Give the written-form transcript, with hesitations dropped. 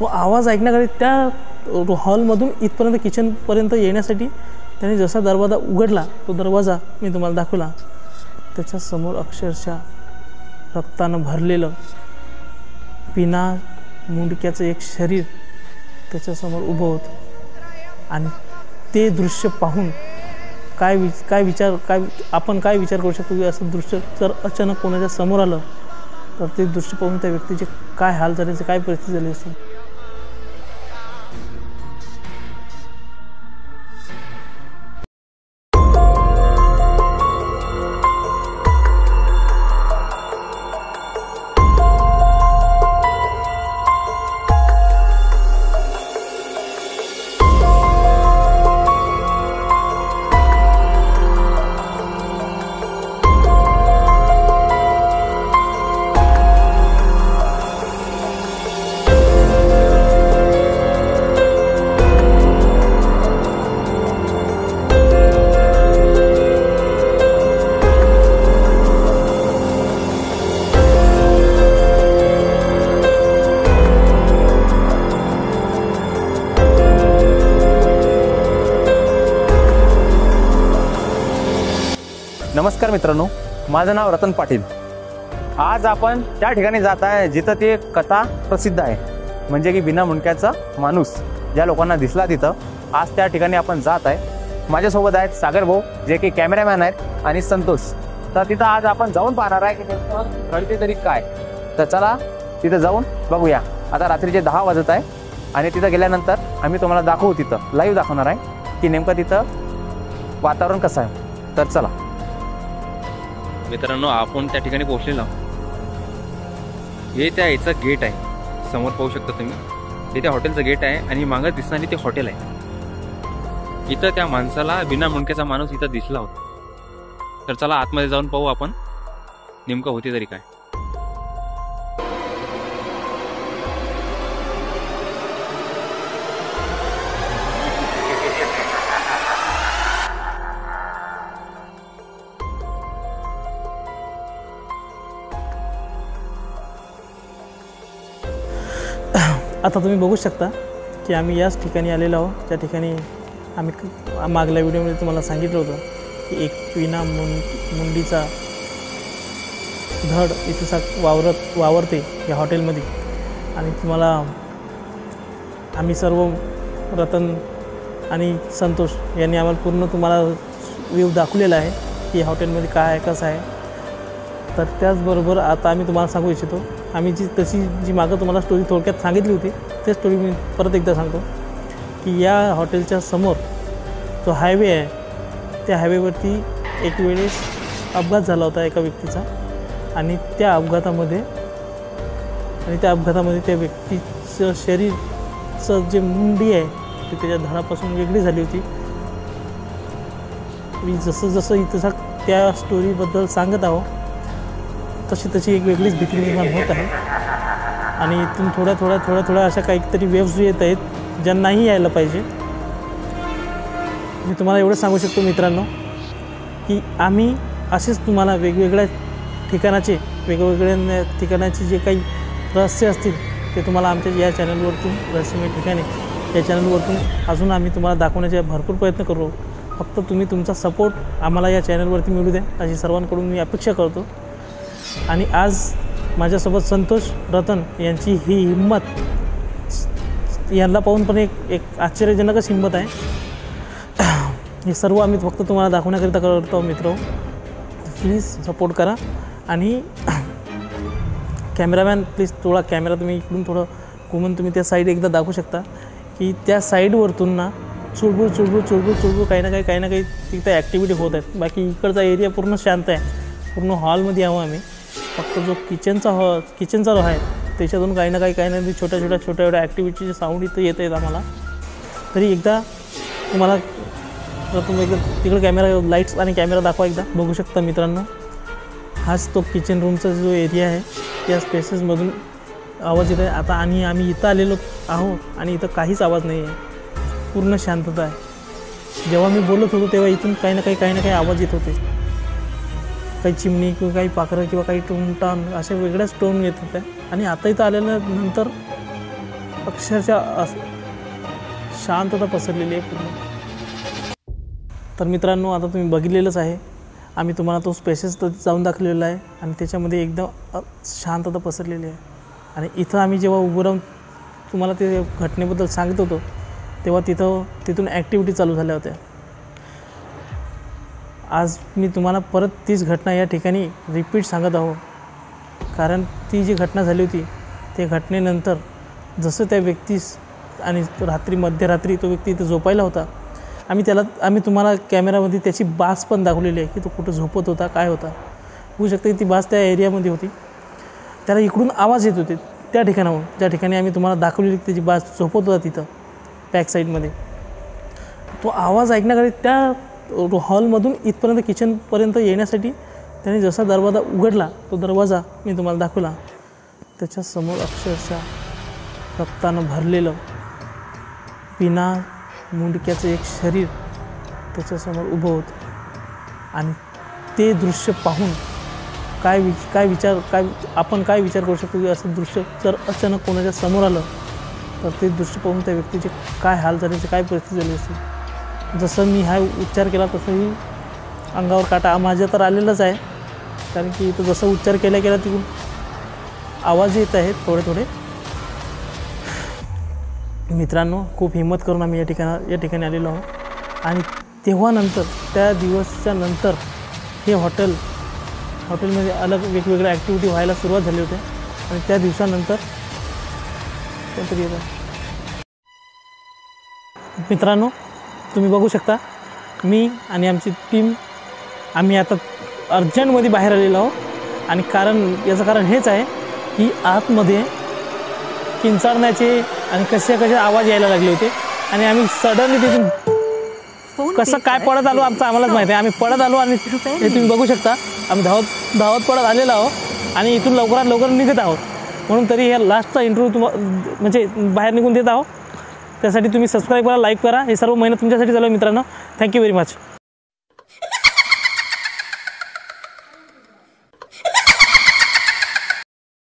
तो आवाज ऐकण्याकडे त्या हॉलमधून इथपर्यंत किचनपर्यंत येण्यासाठी त्याने जसा दरवाजा उघडला, तो दरवाजा मी तुम्हाला दाखवला, त्याच्यासमोर अक्षरशः रक्तानं भरलेलं बिना मुंडक्याचं एक शरीर त्याच्यासमोर उभं होतं. आणि ते दृश्य पाहून आपण काय विचार करू शकतो की असं दृश्य जर अचानक कोणाच्या समोर आलं तर ते दृश्य पाहून त्या व्यक्तीचे काय हाल झाले, काय परिस्थिती झाली असेल. नमस्कार मित्रांनो, माझं नाव रतन पाटील. आज आपण त्या ठिकाणी जात आहे जिथं ते कथा प्रसिद्ध आहे, म्हणजे की बिना मुंडक्याचा माणूस ज्या लोकांना दिसला तिथं. आज त्या ठिकाणी आपण जात आहे. माझ्यासोबत आहेत सागर भाऊ जे की कॅमेरामॅन आहेत आणि संतोष. तर तिथं आज आपण जाऊन पाहणार आहे की नेमकं घडते तरी काय. तर चला तिथं जाऊन बघूया. आता रात्रीचे 10 वाजत आहे आणि तिथं गेल्यानंतर आम्ही तुम्हाला दाखवू, तिथं लाईव्ह दाखवणार आहे की नेमकं तिथं वातावरण कसं आहे. तर चला मित्रांनो, आपण त्या ठिकाणी पोहोचलेलो. हे त्या याचं गेट आहे, समोर पाहू शकता तुम्ही. हे त्या हॉटेलचं गेट आहे आणि मागं दिसणारी ते हॉटेल आहे. इथं त्या माणसाला बिना मुंडक्याचा माणूस इथं दिसला होता. तर चला आतमध्ये जाऊन पाहू आपण नेमकं होते तरी काय. आता तुम्ही बघू शकता की आम्ही याच ठिकाणी आलेलो आहोत, त्या ठिकाणी आम्ही मागल्या व्हिडिओमध्ये तुम्हाला सांगितलं होतं की एक विना मुंडीचा धड इथं वावरते या हॉटेलमध्ये. आणि तुम्हाला आम्ही सर्व रतन आणि संतोष यांनी आम्हाला पूर्ण तुम्हाला व्ह्यू दाखवलेला आहे की हॉटेलमध्ये काय आहे, कसं आहे. तर त्याचबरोबर आता आम्ही तुम्हाला सांगू इच्छितो, आम्ही जी मागं तुम्हाला स्टोरी थोडक्यात सांगितली होती ते स्टोरी मी परत एकदा सांगतो की या हॉटेलच्या समोर जो हायवे आहे त्या हायवेवरती एक वेळेस अपघात झाला होता एका व्यक्तीचा. आणि त्या अपघातामध्ये त्या व्यक्तीचं शरीरचं जे मुंडी आहे ती त्याच्या धडापासून वेगळी झाली होती. मी जसं इतिहास त्या स्टोरीबद्दल सांगत आहो तशी एक वेगळीच भीती निर्माण होत आहे. आणि इथून थोड्या अशा काहीतरी वेव्स येत आहेत ज्या नाही यायला पाहिजे. मी तुम्हाला एवढं सांगू शकतो मित्रांनो की आम्ही असेच तुम्हाला वेगवेगळ्या ठिकाणाचे जे काही रहस्य असतील ते तुम्हाला आमच्या या चॅनलवरतून, रहस्यमय ठिकाणे या चॅनलवरतून अजून आम्ही तुम्हाला दाखवण्याचे भरपूर प्रयत्न करू. फक्त तुम्ही तुमचा सपोर्ट आम्हाला या चॅनलवरती मिळू द्या अशी सर्वांकडून मी अपेक्षा करतो. आणि आज माझ्यासोबत संतोष, रतन यांची ही हिंमत, यांना पाहून पण एक आश्चर्यजनकच हिंमत आहे. हे सर्व आम्ही फक्त तुम्हाला दाखवण्याकरिता करतो मित्र. प्लीज सपोर्ट करा. आणि कॅमेरामॅन प्लीज थोडा कॅमेरा तुम्ही इकडून थोडं घुमून तुम्ही त्या साईड एकदा दाखवू शकता की त्या साईडवरतून ना चुळबुळ काही ना काही तिथं ॲक्टिव्हिटी होत आहेत. बाकी इकडचा एरिया पूर्ण शांत आहे. पूर्ण हॉलमध्ये आहो आम्ही. फक्त जो किचनचा रो आहे त्याच्यातून काही ना काही छोट्या ॲक्टिव्हिटीचे साऊंड इथं येत आहेत आम्हाला. तरी एकदा तुम्हाला तुम्ही एकदा तिकडे कॅमेरा, लाईट्स आणि कॅमेरा दाखवा एकदा. बघू शकता मित्रांनो, हाच तो किचन रूमचा जो एरिया आहे त्या स्पेसेसमधून आवाज येत आहे आता. आणि आम्ही इथं आलेलो आहोत आणि इथं काहीच आवाज नाही आहे, पूर्ण शांतता आहे. जेव्हा मी बोलत होतो तेव्हा इथून काही ना काही आवाज येत होते. काही चिमणी किंवा काही पाखरं किंवा काही टोन अशा वेगळ्याच टोन येत होत्या. आणि आता इथं आल्यानंतर अक्षरशः शांतता पसरलेली आहे पूर्ण. तर मित्रांनो, आता तुम्ही बघितलेलंच आहे, आम्ही तुम्हाला तो स्पेसेस तर जाऊन दाखवलेला आहे आणि त्याच्यामध्ये एकदम शांतता पसरलेली आहे. आणि इथं आम्ही जेव्हा उभं राहून तुम्हाला ते घटनेबद्दल सांगत होतो तेव्हा तिथून ॲक्टिव्हिटी चालू झाल्या होत्या. आज मी तुम्हाला परत तीच घटना या ठिकाणी रिपीट सांगत आहो, कारण ती जी घटना झाली होती त्या घटनेनंतर जसं त्या व्यक्तीस आणि मध्यरात्री तो व्यक्ती इथं झोपायला होता, आम्ही तुम्हाला कॅमेरामध्ये त्याची बास पण दाखवलेली आहे की तो कुठं झोपत होता, काय होता. होऊ शकते ती बास त्या एरियामध्ये होती. त्याला इकडून आवाज येत होते त्या ठिकाणाहून, ज्या ठिकाणी आम्ही तुम्हाला दाखवलेली त्याची बास झोपत होता तिथं बॅक साईडमध्ये. तो आवाज ऐकण्याकडे त्या हॉलमधून इथपर्यंत किचनपर्यंत येण्यासाठी त्याने जसा दरवाजा उघडला, तो दरवाजा मी तुम्हाला दाखवला, त्याच्यासमोर अक्षरशः रक्तानं भरलेलं बिना मुंडक्याचं एक शरीर त्याच्यासमोर उभं होतं. आणि ते दृश्य पाहून आपण काय विचार करू शकतो की असं दृश्य जर अचानक कोणाच्या समोर आलं तर ते दृश्य पाहून त्या व्यक्तीचे काय हाल झाले, काय परिस्थिती झाली असते. जसं मी हा उच्चार केला तसंही अंगावर काटा माझ्या तर आलेलाच आहे, कारण की तो जसं उच्चार केला तिकडून आवाज येत आहेत थोडे. मित्रांनो, खूप हिंमत करून आम्ही या ठिकाणी आलेलो आहोत. आणि तेव्हा नंतर त्या दिवसच्या नंतर हे हॉटेलमध्ये अलग वेगवेगळ्या ॲक्टिव्हिटी व्हायला सुरुवात झाली होती. आणि त्या दिवसानंतर कोणतरी येतं. मित्रांनो, तुम्ही बघू शकता, मी आणि आमची टीम आम्ही आता अर्जंटमध्ये बाहेर आलेलो आहोत. आणि याचं कारण हेच आहे की आतमध्ये किंचाळण्याचे आणि कसे आवाज यायला लागले होते. आणि आम्ही सडनली तिथून कसं काय पळत आलो आम्हालाच माहिती आहे. आम्ही पळत आलो आणि हे तुम्ही बघू शकता, आम्ही धावत पळत आलेलो आहोत आणि इथून लवकरात लवकर निघत आहोत. म्हणून तरी हे लास्टचा इंटरव्ह्यू म्हणजे बाहेर निघून देत आहोत. त्यासाठी तुम्ही सबस्क्राईब करा, लाईक करा. हे सर्व मेहनत तुमच्यासाठी चालू आहे मित्रांनो. Thank you very much.